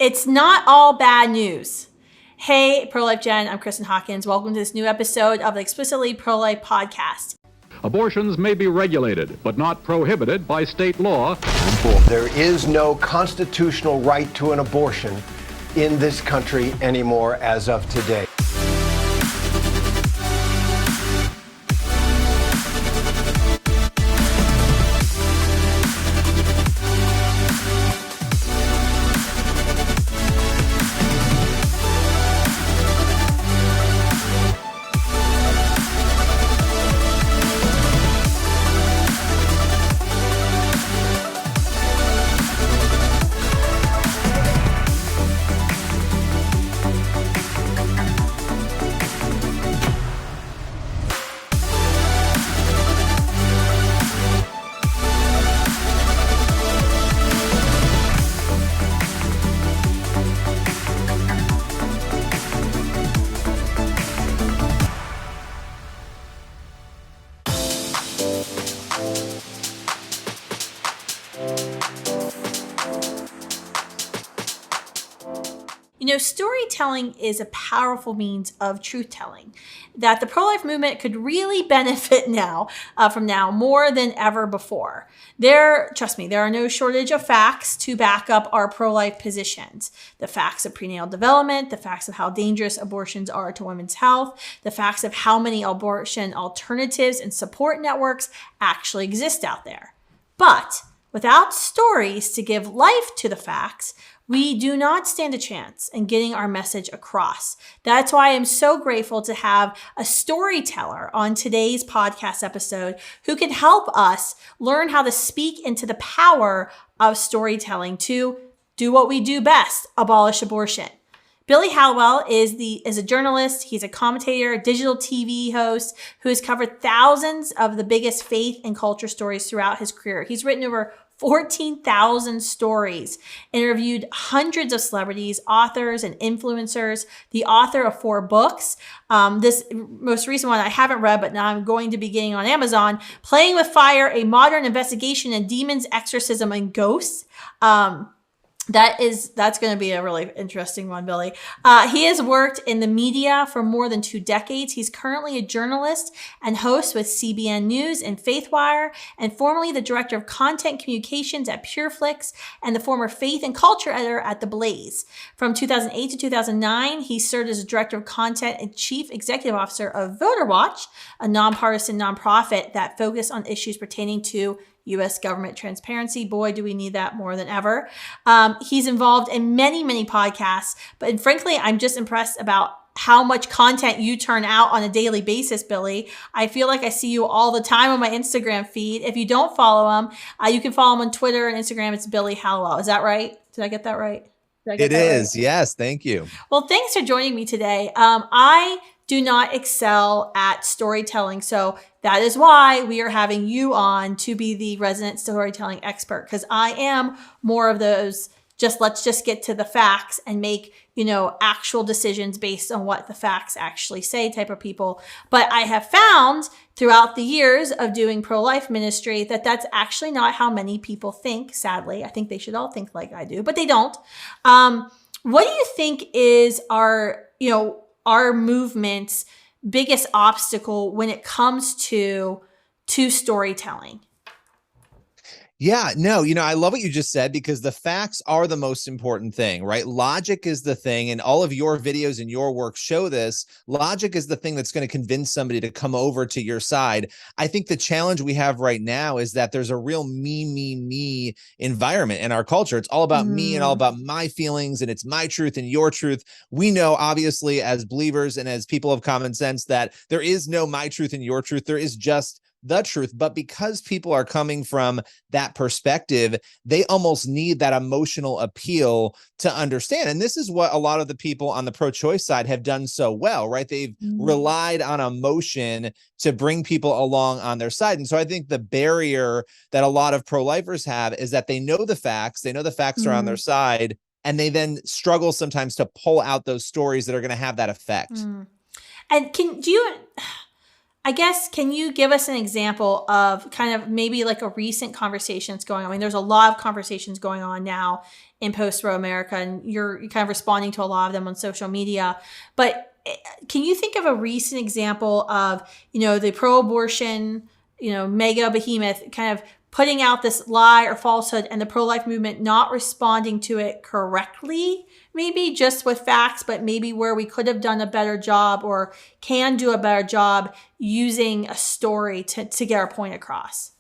It's not all bad news. Hey, Pro-Life Jen, I'm Kristan Hawkins. Welcome to this new episode of the Explicitly Pro-Life podcast. Abortions may be regulated, but not prohibited by state law. There is no constitutional right to an abortion in this country anymore as of today. You know, storytelling is a powerful means of truth-telling that the pro-life movement could really benefit from now more than ever before. Trust me, there are no shortage of facts to back up our pro-life positions. The facts of prenatal development, the facts of how dangerous abortions are to women's health, the facts of how many abortion alternatives and support networks actually exist out there. But without stories to give life to the facts, we do not stand a chance in getting our message across. That's why I'm so grateful to have a storyteller on today's podcast episode who can help us learn how to speak into the power of storytelling to do what we do best, abolish abortion. Billy Hallowell is a journalist. He's a commentator, digital TV host who has covered thousands of the biggest faith and culture stories throughout his career. He's written over 14,000 stories, interviewed hundreds of celebrities, authors, and influencers, the author of 4 books. This most recent one I haven't read, but now I'm going to be getting on Amazon, Playing with Fire, A Modern Investigation in Demons, Exorcism, and Ghosts. That's going to be a really interesting one, Billy. He has worked in the media for more than 2 decades. He's currently a journalist and host with CBN News and FaithWire, and formerly the director of content communications at PureFlix and the former faith and culture editor at The Blaze. From 2008 to 2009, he served as director of content and chief executive officer of Voter Watch, a nonpartisan nonprofit that focused on issues pertaining to U.S. government transparency. Boy, do we need that more than ever. He's involved in many, many podcasts, but frankly, I'm just impressed about how much content you turn out on a daily basis, Billy. I feel like I see you all the time on my Instagram feed. If you don't follow him, you can follow him on Twitter and Instagram. It's Billy Hallowell. Is that right? Did I get that right? It is. Right? Yes. Thank you. Well, thanks for joining me today. I do not excel at storytelling. So that is why we are having you on to be the resident storytelling expert, because I am more of those let's just get to the facts and make, actual decisions based on what the facts actually say type of people. But I have found throughout the years of doing pro-life ministry that that's actually not how many people think, sadly. I think they should all think like I do, but they don't. What do you think is our movement's biggest obstacle when it comes to storytelling? Yeah, no, I love what you just said, because the facts are the most important thing, right? Logic is the thing, and all of your videos and your work show this. Logic is the thing that's going to convince somebody to come over to your side. I think the challenge we have right now is that there's a real me environment in our culture. It's all about me and all about my feelings, and it's my truth and your truth. We know, obviously, as believers and as people of common sense, that there is no my truth and your truth. There is just the truth. But because people are coming from that perspective, they almost need that emotional appeal to understand. And this is what a lot of the people on the pro-choice side have done so well, right? They've relied on emotion to bring people along on their side. And so I think the barrier that a lot of pro-lifers have is that they know the facts are on their side, and they then struggle sometimes to pull out those stories that are going to have that effect. And can you give us an example of kind of maybe like a recent conversation that's going on? I mean, there's a lot of conversations going on now in post-Roe America, and you're kind of responding to a lot of them on social media. But can you think of a recent example of, the pro-abortion, mega behemoth kind of putting out this lie or falsehood and the pro-life movement not responding to it correctly, maybe just with facts, but maybe where we could have done a better job or can do a better job using a story to get our point across?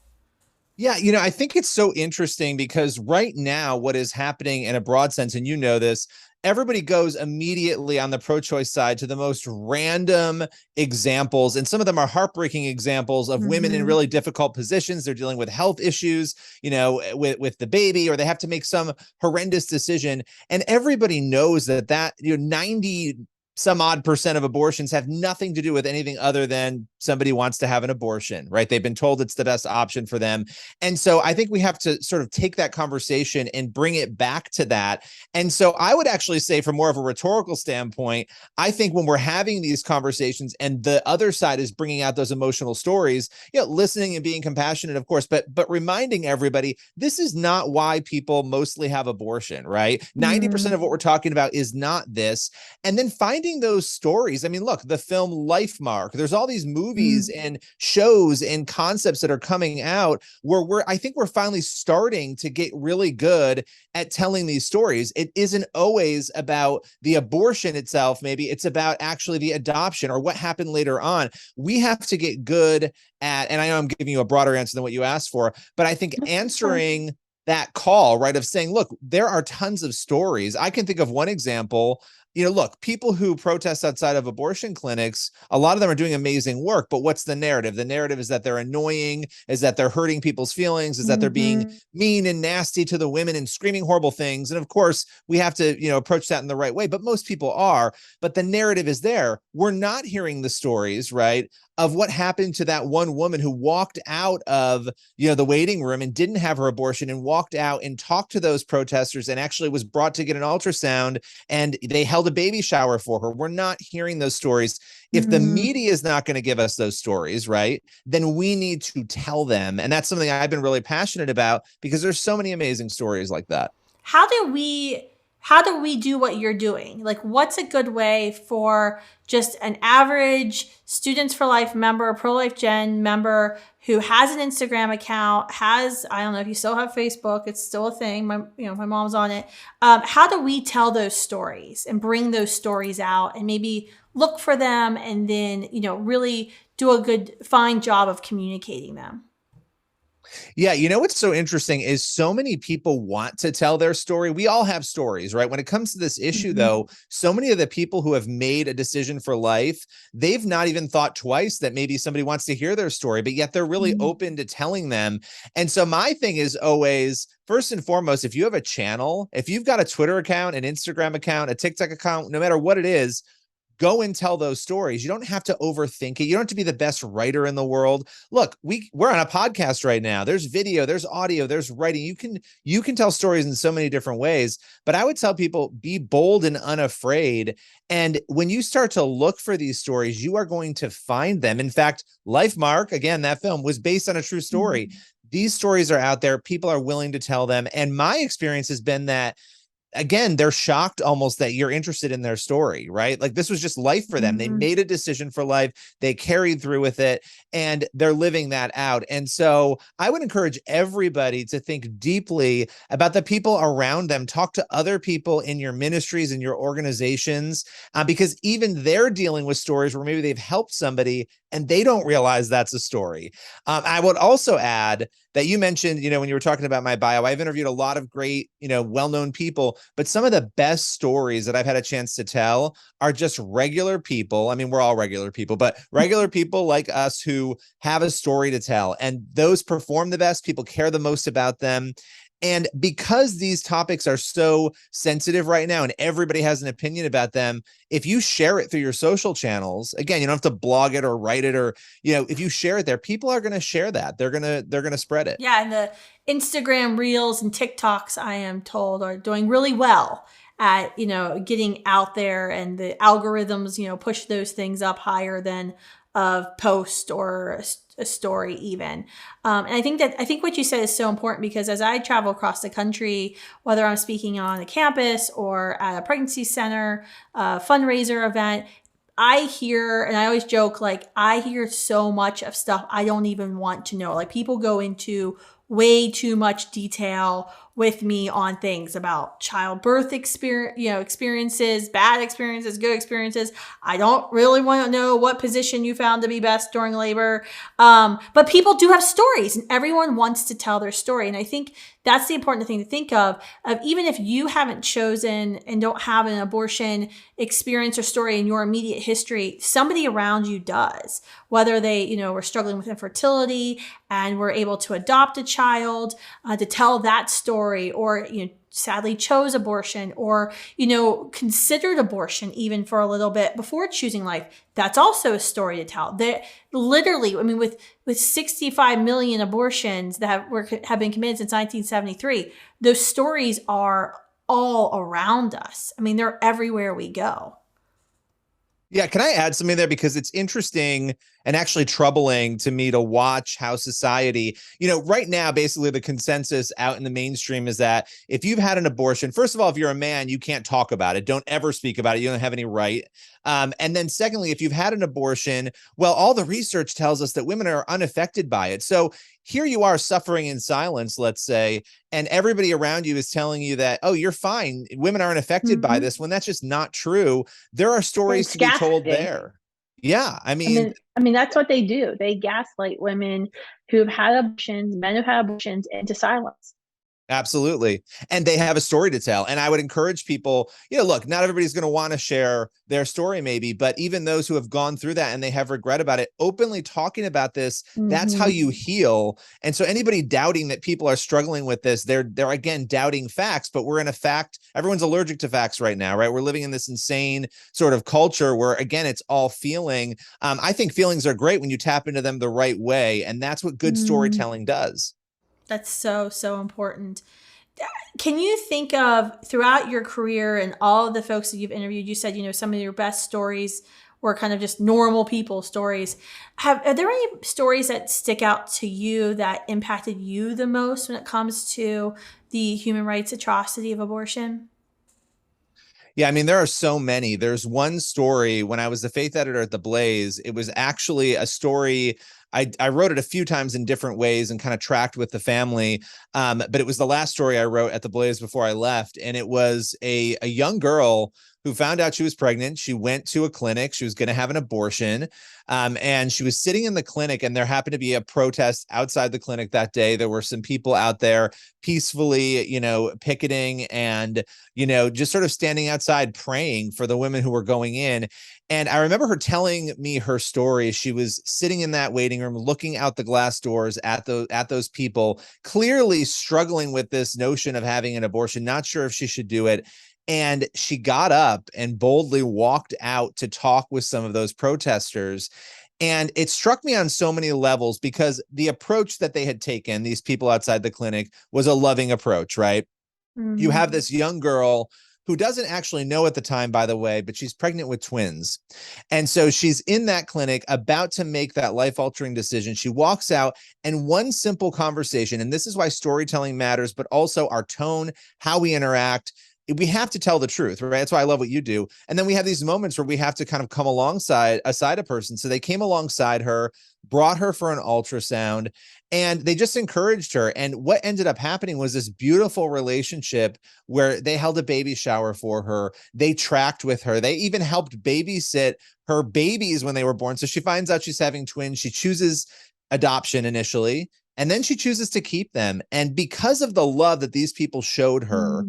Yeah, I think it's so interesting because right now what is happening in a broad sense, and this, everybody goes immediately on the pro-choice side to the most random examples. And some of them are heartbreaking examples of women in really difficult positions. They're dealing with health issues, with the baby, or they have to make some horrendous decision. And everybody knows that 90 some odd percent of abortions have nothing to do with anything other than somebody wants to have an abortion, right? They've been told it's the best option for them. And so I think we have to sort of take that conversation and bring it back to that. And so I would actually say, from more of a rhetorical standpoint, I think when we're having these conversations and the other side is bringing out those emotional stories, listening and being compassionate, of course, but reminding everybody, this is not why people mostly have abortion, right? 90% of what we're talking about is not this. And then finding those stories. I mean, look, the film Life Mark, there's all these movies and shows and concepts that are coming out where I think we're finally starting to get really good at telling these stories. It isn't always about the abortion itself. Maybe it's about actually the adoption or what happened later on. We have to get good at, and I know I'm giving you a broader answer than what you asked for, but I think answering that call, right, of saying, look, there are tons of stories. I can think of one example. Look, people who protest outside of abortion clinics, a lot of them are doing amazing work, but what's the narrative? The narrative is that they're annoying, is that they're hurting people's feelings, is that they're being mean and nasty to the women and screaming horrible things. And of course, we have to, approach that in the right way, but most people are. But the narrative is there. We're not hearing the stories, right, of what happened to that one woman who walked out of, the waiting room and didn't have her abortion and walked out and talked to those protesters and actually was brought to get an ultrasound, and they held a baby shower for her. We're not hearing those stories. If the media is not going to give us those stories, right, then we need to tell them. And that's something I've been really passionate about because there's so many amazing stories like that. How do we do what you're doing? Like, what's a good way for just an average Students for Life member, Pro-Life Gen member who has an Instagram account, I don't know if you still have Facebook, it's still a thing. My mom's on it. How do we tell those stories and bring those stories out and maybe look for them and then, really do a good, fine job of communicating them? Yeah, what's so interesting is so many people want to tell their story. We all have stories, right? When it comes to this issue, though, so many of the people who have made a decision for life, they've not even thought twice that maybe somebody wants to hear their story, but yet they're really open to telling them. And so my thing is always, first and foremost, if you have a channel, if you've got a Twitter account, an Instagram account, a TikTok account, no matter what it is, go and tell those stories. You don't have to overthink it. You don't have to be the best writer in the world. Look, we're on a podcast right now. There's video, there's audio, there's writing. You can tell stories in so many different ways, but I would tell people, be bold and unafraid. And when you start to look for these stories, you are going to find them. In fact, Life Mark, again, that film was based on a true story. These stories are out there. People are willing to tell them. And my experience has been that, again, they're shocked almost that you're interested in their story, right? Like, this was just life for them. They made a decision for life. They carried through with it, and they're living that out. And so I would encourage everybody to think deeply about the people around them. Talk to other people in your ministries and your organizations, because even they're dealing with stories where maybe they've helped somebody and they don't realize that's a story. I would also add that you mentioned, when you were talking about my bio, I've interviewed a lot of great, well-known people, but some of the best stories that I've had a chance to tell are just regular people. I mean, we're all regular people, but regular people like us who have a story to tell, and those perform the best. People care the most about them. And because these topics are so sensitive right now and everybody has an opinion about them, if you share it through your social channels, again, you don't have to blog it or write it, or, if you share it there, people are going to share that. They're going to spread it. Yeah. And the Instagram reels and TikToks, I am told, are doing really well at, getting out there, and the algorithms, push those things up higher than of post or a story even. And I think what you said is so important, because as I travel across the country, whether I'm speaking on a campus or at a pregnancy center, a fundraiser event, I hear, and I always joke, like, I hear so much of stuff I don't even want to know. Like, people go into way too much detail with me on things about childbirth experiences, bad experiences, good experiences. I don't really want to know what position you found to be best during labor. But people do have stories, and everyone wants to tell their story. And I think that's the important thing to think of even if you haven't chosen and don't have an abortion experience or story in your immediate history, somebody around you does, whether they, were struggling with infertility and were able to adopt a child, to tell that story, or, sadly chose abortion, or, considered abortion even for a little bit before choosing life. That's also a story to tell. That literally, I mean, with 65 million abortions that have been committed since 1973, those stories are all around us. I mean, they're everywhere we go. Yeah, can I add something there? Because it's interesting and actually troubling to me to watch how society, right now, basically the consensus out in the mainstream is that if you've had an abortion, first of all, if you're a man, you can't talk about it. Don't ever speak about it. You don't have any right. And then secondly, if you've had an abortion, well, all the research tells us that women are unaffected by it. So here you are suffering in silence, let's say, and everybody around you is telling you that, oh, you're fine. Women aren't affected by this, when that's just not true. There are stories to be told there. Yeah. I mean, that's what they do. They gaslight women who've had abortions, men who've had abortions, into silence. Absolutely. And they have a story to tell. And I would encourage people, look, not everybody's going to want to share their story maybe, but even those who have gone through that and they have regret about it, openly talking about this, that's how you heal. And so anybody doubting that people are struggling with this, they're again, doubting facts, but we're in a fact, everyone's allergic to facts right now, right? We're living in this insane sort of culture where, again, it's all feeling. I think feelings are great when you tap into them the right way. And that's what good storytelling does. That's so, so important. Can you think of, throughout your career and all of the folks that you've interviewed, you said, some of your best stories were kind of just normal people stories. Are there any stories that stick out to you that impacted you the most when it comes to the human rights atrocity of abortion? Yeah, I mean, there are so many. There's one story when I was the faith editor at The Blaze. It was actually a story. I wrote it a few times in different ways and kind of tracked with the family. But it was the last story I wrote at The Blaze before I left. And it was a young girl who found out she was pregnant. She went to a clinic. She was going to have an abortion. And she was sitting in the clinic, and there happened to be a protest outside the clinic that day. There were some people out there peacefully, picketing and, just sort of standing outside praying for the women who were going in. And I remember her telling me her story. She was sitting in that waiting room, looking out the glass doors at those people, clearly struggling with this notion of having an abortion, not sure if she should do it. And she got up and boldly walked out to talk with some of those protesters. And it struck me on so many levels, because the approach that they had taken, these people outside the clinic, was a loving approach, right? You have this young girl who doesn't actually know at the time, by the way, but she's pregnant with twins. And so she's in that clinic about to make that life-altering decision. She walks out, and one simple conversation, and this is why storytelling matters, but also our tone, how we interact, we have to tell the truth, right? That's why I love what you do. And then we have these moments where we have to kind of come alongside a person. So they came alongside her, brought her for an ultrasound, and they just encouraged her. And what ended up happening was this beautiful relationship where they held a baby shower for her. They tracked with her. They even helped babysit her babies when they were born. So she finds out she's having twins. She chooses adoption initially, and then she chooses to keep them. And because of the love that these people showed her,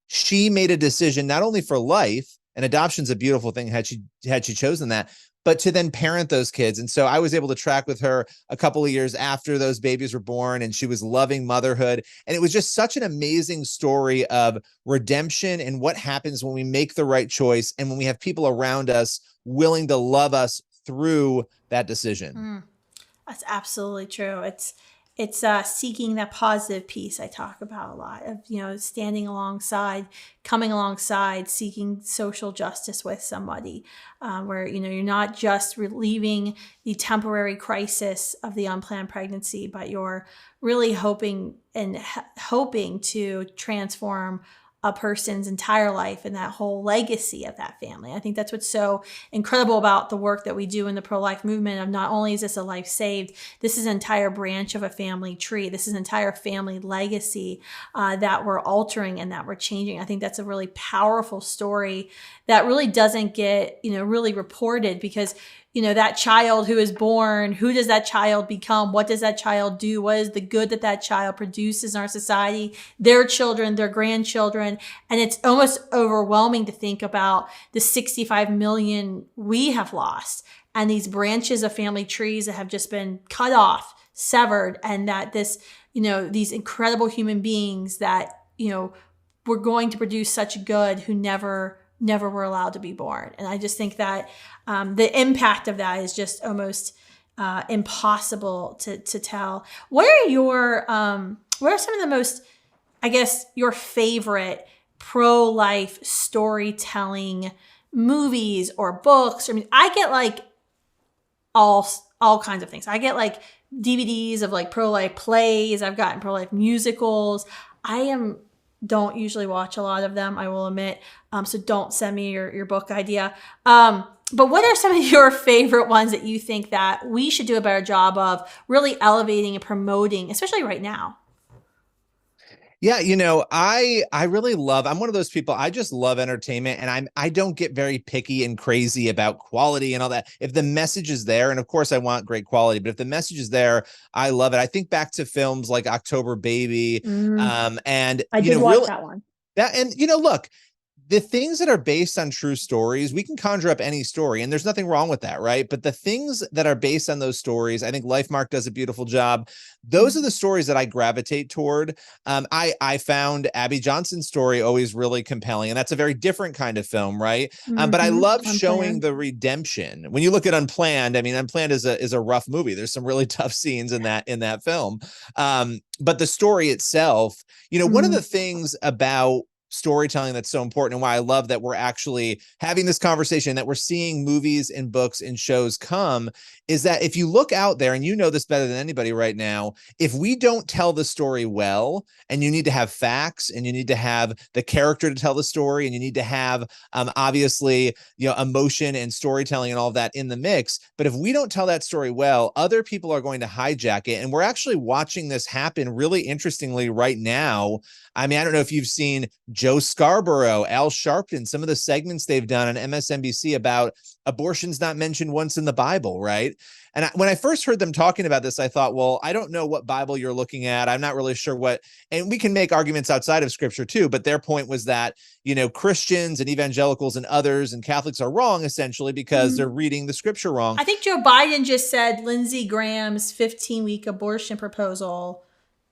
she made a decision not only for life, and adoption's a beautiful thing had she chosen that, but to then parent those kids. And so I was able to track with her a couple of years after those babies were born, and she was loving motherhood. And it was just such an amazing story of redemption and what happens when we make the right choice and when we have people around us willing to love us through that decision. That's absolutely true. it's seeking that positive peace I talk about a lot of, standing alongside, coming alongside, seeking social justice with somebody, where, you're not just relieving the temporary crisis of the unplanned pregnancy, but you're really hoping to transform a person's entire life and that whole legacy of that family. I think that's what's so incredible about the work that we do in the pro-life movement of not only is this a life saved, this is an entire branch of a family tree. This is an entire family legacy that we're altering and that we're changing. I think that's a really powerful story that really doesn't get, really reported because that child who is born, who does that child become? What does that child do? What is the good that child produces in our society? Their children, their grandchildren. And it's almost overwhelming to think about the 65 million we have lost and these branches of family trees that have just been cut off, severed, and that these incredible human beings that, were going to produce such good who never were allowed to be born. And I just think that the impact of that is just almost impossible to tell. What are some of the most, I guess, your favorite pro-life storytelling movies or books? I mean, I get like all kinds of things. I get like DVDs of like pro-life plays. I've gotten pro-life musicals. Don't usually watch a lot of them, I will admit. So don't send me your book idea. But what are some of your favorite ones that you think that we should do a better job of really elevating and promoting, especially right now? Yeah, I really I'm one of those people, I just love entertainment, and I don't get very picky and crazy about quality and all that. If the message is there, and of course I want great quality, but if the message is there, I love it. I think back to films like October Baby, and I did watch that one. Look, the things that are based on true stories, we can conjure up any story, and there's nothing wrong with that, right? But the things that are based on those stories, I think LifeMark does a beautiful job. Those are the stories that I gravitate toward. I found Abby Johnson's story always really compelling, and that's a very different kind of film, right? But I love showing the redemption. When you look at Unplanned, I mean, Unplanned is a rough movie. There's some really tough scenes in that film. But the story itself, one of the things about storytelling that's so important, and why I love that we're actually having this conversation, that we're seeing movies and books and shows come, is that if you look out there, and this better than anybody right now, if we don't tell the story well, and you need to have facts, and you need to have the character to tell the story, and you need to have obviously emotion and storytelling and all of that in the mix, but if we don't tell that story well, other people are going to hijack it. And we're actually watching this happen really interestingly right now. I mean, I don't know if you've seen Joe Scarborough, Al Sharpton, some of the segments they've done on MSNBC about abortion's not mentioned once in the Bible, right? And when I first heard them talking about this, I thought, well, I don't know what Bible you're looking at. I'm not really sure what, and we can make arguments outside of scripture too, but their point was that, Christians and evangelicals and others and Catholics are wrong essentially because they're reading the scripture wrong. I think Joe Biden just said Lindsey Graham's 15-week abortion proposal,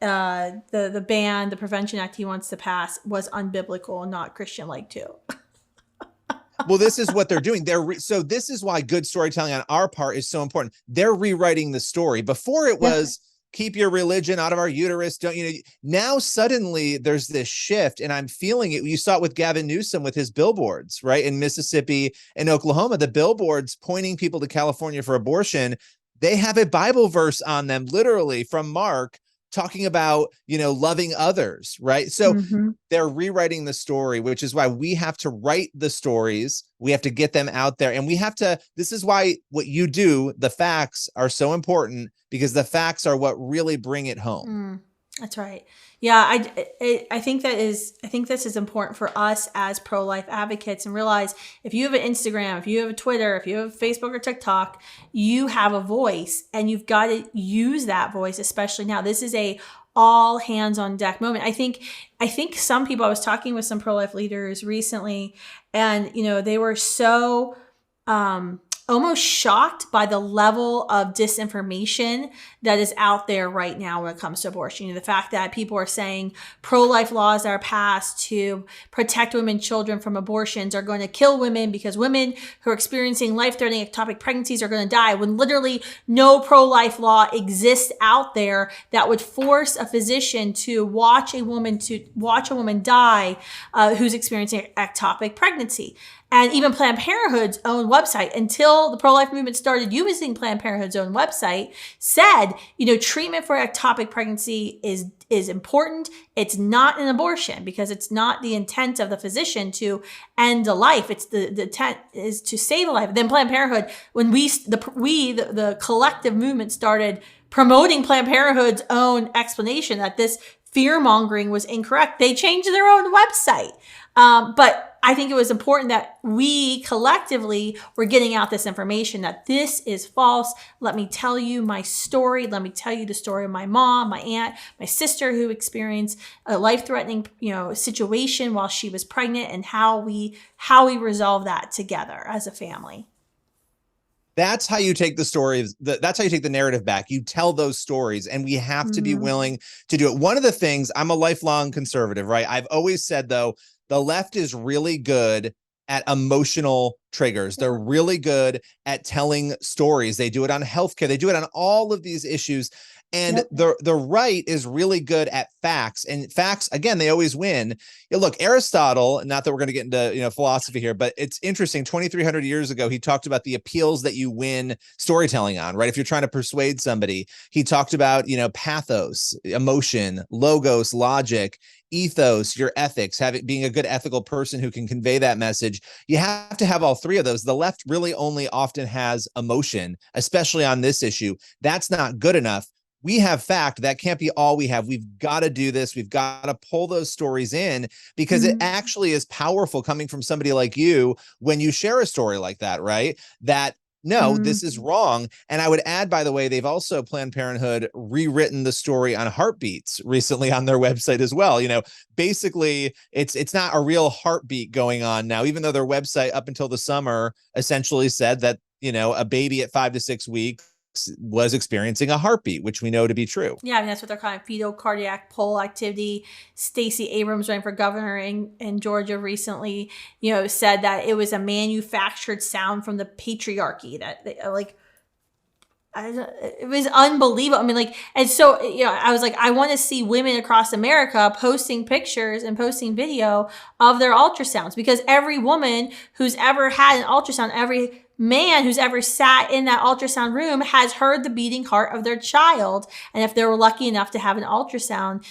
the ban, the Prevention Act he wants to pass, was unbiblical and not Christian-like too. Well, this is what they're doing. So this is why good storytelling on our part is so important. They're rewriting the story. Before it was keep your religion out of our uterus. Now suddenly there's this shift, and I'm feeling it. You saw it with Gavin Newsom with his billboards, right? In Mississippi and Oklahoma, the billboards pointing people to California for abortion. They have a Bible verse on them, literally from Mark, talking about, loving others, right? So they're rewriting the story, which is why we have to write the stories. We have to get them out there, and this is why what you do, the facts are so important, because the facts are what really bring it home. That's right. Yeah, I think this is important for us as pro-life advocates, and realize if you have an Instagram, if you have a Twitter, if you have Facebook or TikTok, you have a voice, and you've got to use that voice, especially now. This is a all hands on deck moment. I think some people, I was talking with some pro-life leaders recently, and they were so almost shocked by the level of disinformation that is out there right now when it comes to abortion. The fact that people are saying pro-life laws that are passed to protect women and children from abortions are going to kill women because women who are experiencing life-threatening ectopic pregnancies are going to die, when literally no pro-life law exists out there that would force a physician to watch a woman die who's experiencing ectopic pregnancy. And even Planned Parenthood's own website, until the pro-life movement started using Planned Parenthood's own website, said, treatment for ectopic pregnancy is important. It's not an abortion because it's not the intent of the physician to end a life. It's the intent is to save a life. Then Planned Parenthood, when the collective movement started promoting Planned Parenthood's own explanation that this fear-mongering was incorrect, they changed their own website. But I think it was important that we collectively were getting out this information that this is false. Let me tell you my story. Let me tell you the story of my mom, my aunt, my sister who experienced a life-threatening, situation while she was pregnant, and how we resolve that together as a family. That's how you take the stories. That's how you take the narrative back. You tell those stories, and we have to be willing to do it. One of the things, I'm a lifelong conservative, right? I've always said, though, the left is really good at emotional triggers. They're really good at telling stories. They do it on healthcare. They do it on all of these issues. And the right is really good at facts, and facts, again, they always win. Look, Aristotle, not that we're going to get into, philosophy here, but it's interesting. 2,300 years ago, he talked about the appeals that you win storytelling on, right? If you're trying to persuade somebody, he talked about, pathos, emotion, logos, logic, ethos, your ethics, being a good ethical person who can convey that message. You have to have all three of those. The left really only often has emotion, especially on this issue. That's not good enough. We have fact. That can't be all we have. We've got to do this. We've got to pull those stories in, because it actually is powerful coming from somebody like you when you share a story like that, right? That no, this is wrong. And I would add, by the way, they've also, Planned Parenthood, rewritten the story on heartbeats recently on their website as well. Basically it's not a real heartbeat going on now, even though their website up until the summer essentially said that, a baby at 5 to 6 weeks was experiencing a heartbeat, which we know to be true. Yeah, that's what they're calling fetal cardiac pulse activity. Stacey Abrams, running for governor in Georgia recently, said that it was a manufactured sound from the patriarchy. It was unbelievable. And so, I was like, I want to see women across America posting pictures and posting video of their ultrasounds, because every woman who's ever had an ultrasound, every man who's ever sat in that ultrasound room has heard the beating heart of their child. And if they were lucky enough to have an ultrasound,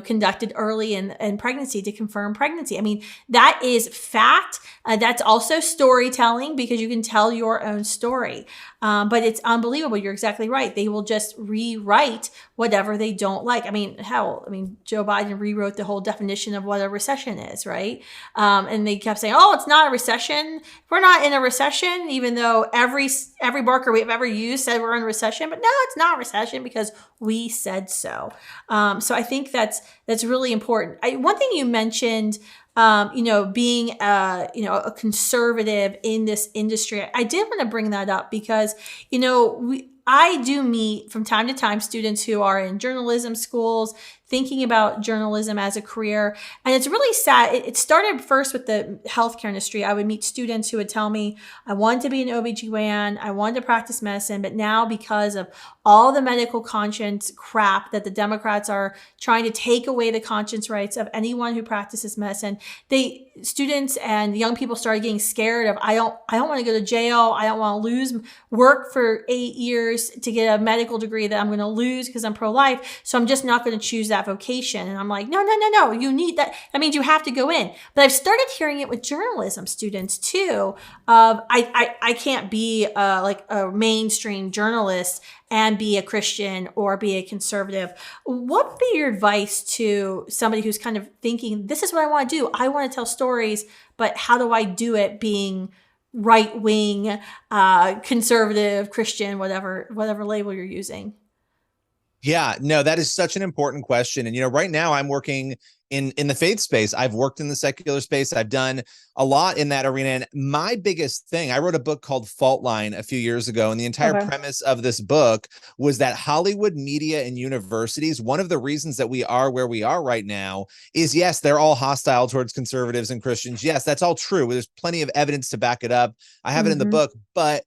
conducted early in pregnancy to confirm pregnancy. That is fact. That's also storytelling, because you can tell your own story. But it's unbelievable. You're exactly right. They will just rewrite whatever they don't like. Joe Biden rewrote the whole definition of what a recession is, right? And they kept saying, oh, it's not a recession. We're not in a recession, even though every marker we've ever used said we're in a recession. But no, it's not a recession because we said so. So I think that's really important. One thing you mentioned, being a conservative in this industry, I did want to bring that up because, I do meet from time to time students who are in journalism schools, thinking about journalism as a career. And it's really sad. It started first with the healthcare industry. I would meet students who would tell me, I wanted to be an OBGYN, I wanted to practice medicine, but now because of all the medical conscience crap that the Democrats are trying to take away the conscience rights of anyone who practices medicine, students and young people started getting scared of, I don't want to go to jail. I don't want to lose work for 8 years to get a medical degree that I'm going to lose because I'm pro-life. So I'm just not going to choose that vocation. And I'm like, no, you need that. That means you have to go in. But I've started hearing it with journalism students too. I can't be a mainstream journalist and be a Christian or be a conservative. What would be your advice to somebody who's kind of thinking, this is what I want to do. I want to tell stories, but how do I do it being right-wing, conservative, Christian, whatever label you're using? Yeah, no, that is such an important question. And, right now I'm working in the faith space. I've worked in the secular space. I've done a lot in that arena. And my biggest thing, I wrote a book called Fault Line a few years ago. And the entire Okay. premise of this book was that Hollywood media and universities, one of the reasons that we are where we are right now is, yes, they're all hostile towards conservatives and Christians. Yes, that's all true. There's plenty of evidence to back it up. I have it in the book, but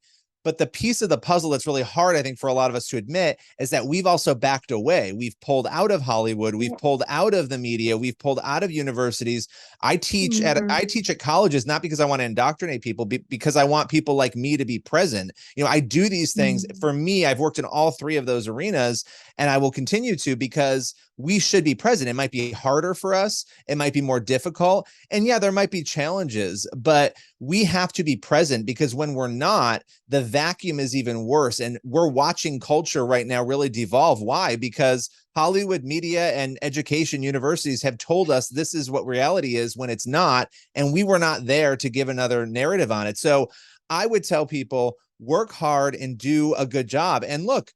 the piece of the puzzle that's really hard, I think, for a lot of us to admit is that we've also backed away. We've pulled out of Hollywood. We've pulled out of the media. We've pulled out of universities. I teach at colleges, not because I want to indoctrinate people, because I want people like me to be present. You know, I do these things. For me, I've worked in all three of those arenas, and I will continue to, because we should be present. It might be harder for us. It might be more difficult. And yeah, there might be challenges, but we have to be present, because when we're not, the vacuum is even worse. And we're watching culture right now really devolve. Why? Because Hollywood media and education universities have told us this is what reality is when it's not. And we were not there to give another narrative on it. So I would tell people, work hard and do a good job. And look,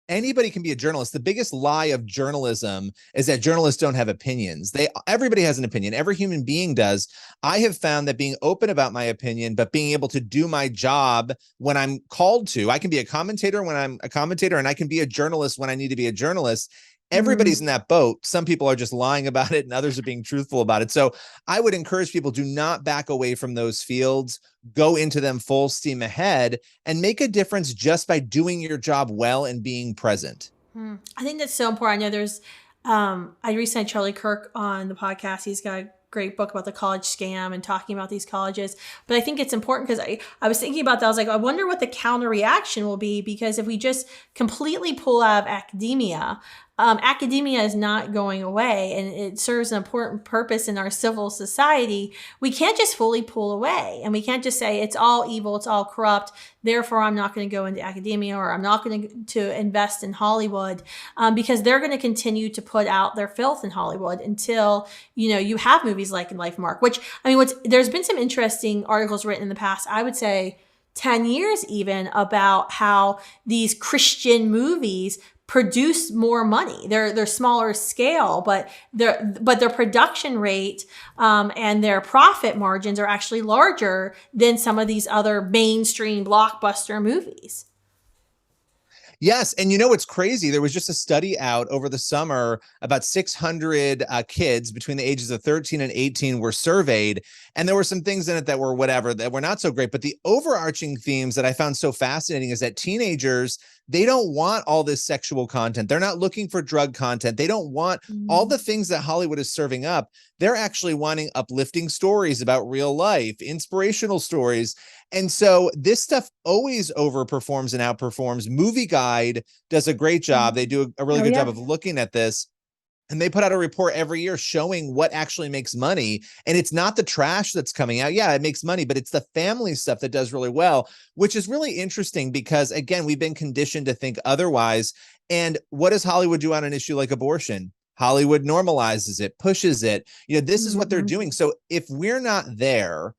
anybody can be a journalist. The biggest lie of journalism is that journalists don't have opinions. Everybody has an opinion. Every human being does. I have found that being open about my opinion, but being able to do my job when I'm called to, I can be a commentator when I'm a commentator, and I can be a journalist when I need to be a journalist. Everybody's in that boat. Some people are just lying about it and others are being truthful about it. So I would encourage people, do not back away from those fields. Go into them full steam ahead and make a difference just by doing your job well and being present. I think that's so important. I know there's, I recently had Charlie Kirk on the podcast. He's got a great book about the college scam and talking about these colleges. But I think it's important because I was thinking about that. I was like, I wonder what the counter reaction will be, because if we just completely pull out of academia, academia is not going away, and it serves an important purpose in our civil society. We can't just fully pull away, and we can't just say it's all evil, it's all corrupt, therefore I'm not going to go into academia, or I'm not going to invest in Hollywood, because they're going to continue to put out their filth in Hollywood until, you know, you have movies like In Life, Mark, which, I mean, there's been some interesting articles written in the past, I would say 10 years even, about how these Christian movies produce more money. They're smaller scale, but their production rate and their profit margins are actually larger than some of these other mainstream blockbuster movies. Yes. And you know what's crazy? There was just a study out over the summer. About 600 kids between the ages of 13 and 18 were surveyed. And there were some things in it that were that were not so great. But the overarching themes that I found so fascinating is that teenagers, they don't want all this sexual content. They're not looking for drug content. They don't want all the things that Hollywood is serving up. They're actually wanting uplifting stories about real life, inspirational stories. And so this stuff always overperforms and outperforms. Movie Guide does a great job. They do a really good job of looking at this. And they put out a report every year showing what actually makes money. And it's not the trash that's coming out. Yeah, it makes money, but it's the family stuff that does really well, which is really interesting because, again, we've been conditioned to think otherwise. And what does Hollywood do on an issue like abortion? Hollywood normalizes it, pushes it. You know, this is what they're doing. So if we're not there,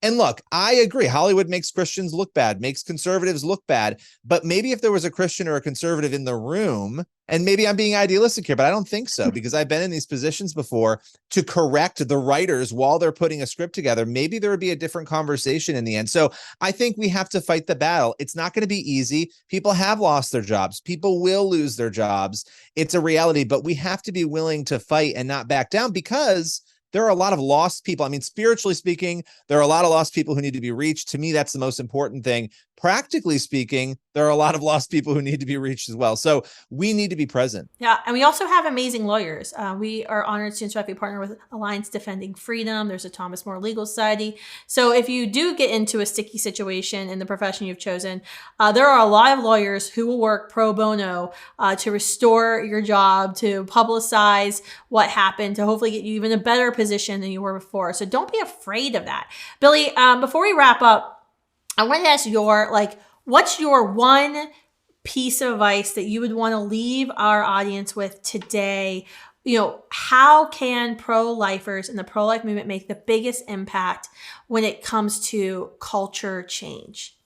and look, I agree, Hollywood makes Christians look bad, makes conservatives look bad. But maybe if there was a Christian or a conservative in the room, and maybe I'm being idealistic here, but I don't think so, because I've been in these positions before, to correct the writers while they're putting a script together, maybe there would be a different conversation in the end. So I think we have to fight the battle. It's not going to be easy. People have lost their jobs. People will lose their jobs. It's a reality, but we have to be willing to fight and not back down, because there are a lot of lost people. I mean, spiritually speaking, there are a lot of lost people who need to be reached. To me, that's the most important thing. Practically speaking, there are a lot of lost people who need to be reached as well. So we need to be present. Yeah, and we also have amazing lawyers. We are honored to be partner with Alliance Defending Freedom. There's a Thomas More Legal Society. So if you do get into a sticky situation in the profession you've chosen, there are a lot of lawyers who will work pro bono to restore your job, to publicize what happened, to hopefully get you even a better position than you were before. So don't be afraid of that. Billy, before we wrap up, I wanted to ask what's your one piece of advice that you would want to leave our audience with today? You know, how can pro-lifers and the pro-life movement make the biggest impact when it comes to culture change?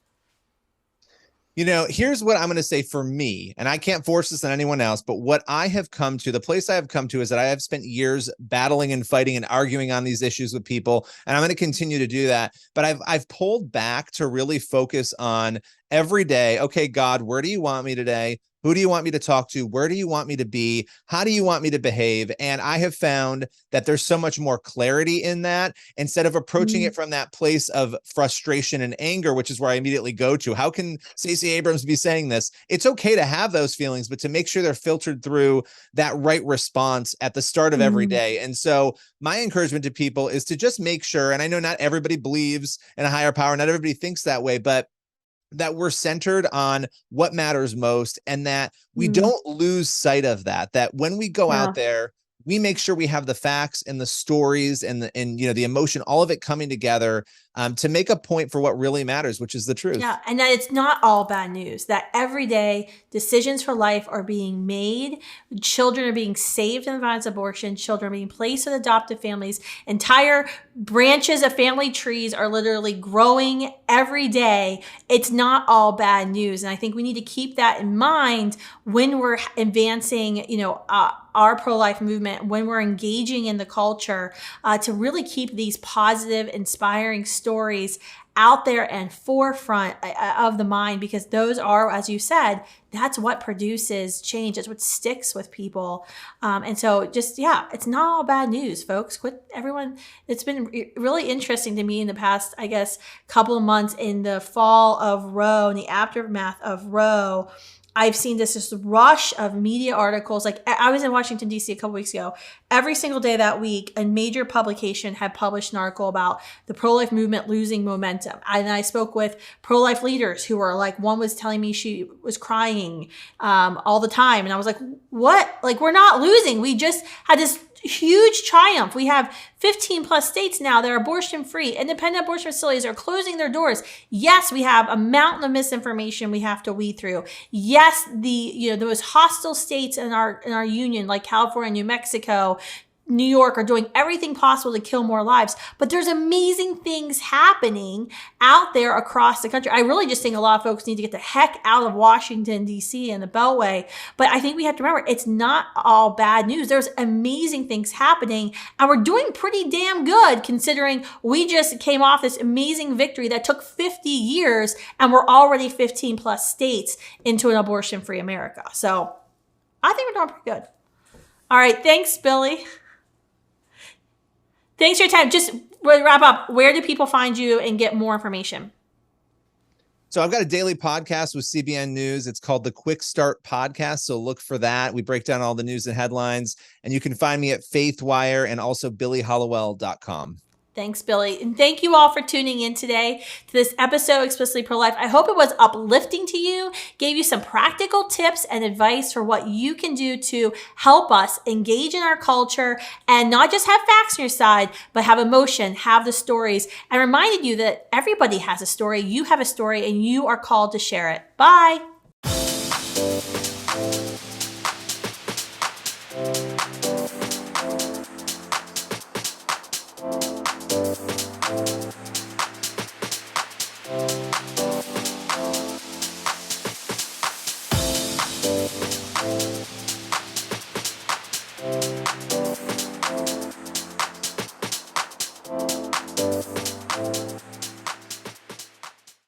Here's what I'm going to say for me, and I can't force this on anyone else, but what I have come to, the place I have come to is that I have spent years battling and fighting and arguing on these issues with people, and I'm going to continue to do that. But I've pulled back to really focus on every day. Okay, God, where do you want me today? Who do you want me to talk to? Where do you want me to be? How do you want me to behave? And I have found that there's so much more clarity in that, instead of approaching it from that place of frustration and anger, which is where I immediately go to. How can Stacey Abrams be saying this? It's okay to have those feelings, but to make sure they're filtered through that right response at the start of every day. And so my encouragement to people is to just make sure, and I know not everybody believes in a higher power, not everybody thinks that way, but that we're centered on what matters most, and that we don't lose sight of that when we go out there, we make sure we have the facts and the stories and the emotion, all of it coming together to make a point for what really matters, which is the truth. Yeah, and that it's not all bad news, that every day decisions for life are being made. Children are being saved in the violence of abortion. Children are being placed with adoptive families. Entire branches of family trees are literally growing every day. It's not all bad news. And I think we need to keep that in mind when we're advancing, our pro-life movement, when we're engaging in the culture, to really keep these positive, inspiring stories out there and forefront of the mind, because those are, as you said, that's what produces change. It's what sticks with people. And so it's not all bad news, folks. Quit everyone. It's been really interesting to me in the past, I guess, couple of months in the fall of Roe and the aftermath of Roe. I've seen this just rush of media articles. Like, I was in Washington, D.C. a couple weeks ago. Every single day that week, a major publication had published an article about the pro-life movement losing momentum. And I spoke with pro-life leaders who were like, one was telling me she was crying all the time. And I was like, what? Like, we're not losing. We just had this huge triumph. We have 15 plus states now that are abortion free. Independent abortion facilities are closing their doors. Yes, we have a mountain of misinformation we have to weed through. Yes, the most hostile states in our union, like California, New Mexico, New York, are doing everything possible to kill more lives. But there's amazing things happening out there across the country. I really just think a lot of folks need to get the heck out of Washington, D.C. and the Beltway. But I think we have to remember, it's not all bad news. There's amazing things happening, and we're doing pretty damn good considering we just came off this amazing victory that took 50 years, and we're already 15 plus states into an abortion-free America. So I think we're doing pretty good. All right. Thanks, Billy. Thanks for your time. Just wrap up, where do people find you and get more information? So I've got a daily podcast with CBN News. It's called the Quick Start Podcast. So look for that. We break down all the news and headlines. And you can find me at FaithWire and also BillyHallowell.com. Thanks, Billy. And thank you all for tuning in today to this episode, Explicitly Pro-Life. I hope it was uplifting to you, gave you some practical tips and advice for what you can do to help us engage in our culture and not just have facts on your side, but have emotion, have the stories, and reminded you that everybody has a story. You have a story and you are called to share it. Bye.